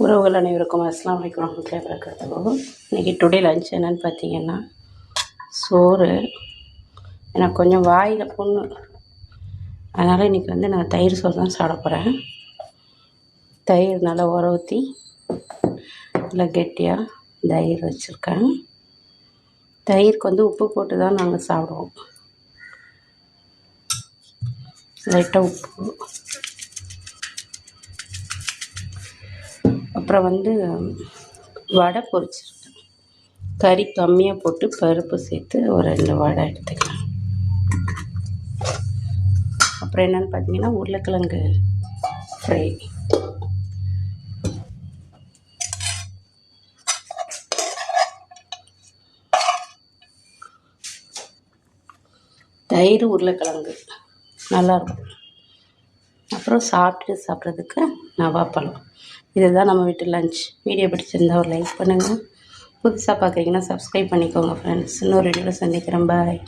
உறவுகள் அனைவருக்கும் அஸ்ஸலாமு அலைக்கும் வரஹ்மத்துல்லாஹி வபரகாத்துஹு. இன்றைக்கி டுடே லஞ்ச் என்னென்னு பார்த்தீங்கன்னா சோறு. எனக்கு கொஞ்சம் வாயில் புண்ணு, அதனால் இன்றைக்கி நான் தயிர் சோறு தான் சாப்பிட போகிறேன். தயிர் நல்லா உர ஊற்றி நல்லா கெட்டியாக தயிர் வச்சுருக்கேன். தயிருக்கு உப்பு போட்டு தான் நாங்கள் சாப்பிடுவோம். லைட்டாக உப்பு, அப்புறம் வடை பொரிச்சிருக்கேன். கறி கம்மியாக போட்டு பருப்பு சேர்த்து ஒரு 2 வடை எடுத்துக்கலாம். அப்புறம் என்னென்னு பார்த்தீங்கன்னா உருளைக்கிழங்கு ஃப்ரை. தயிர் உருளைக்கிழங்கு நல்லாயிருக்கும். அப்புறம் சாப்பிட்றதுக்கு நவாப்பழம். இதுதான் நம்ம வீட்டு லஞ்ச். வீடியோ பிடிச்சிருந்தா ஒரு லைக் பண்ணுங்கள். புதுசாக பார்க்குறீங்கன்னா சப்ஸ்கிரைப் பண்ணிக்கோங்க ஃப்ரெண்ட்ஸ். இன்னொரு வீடியோவில் சந்திக்கிறேன். பாய்.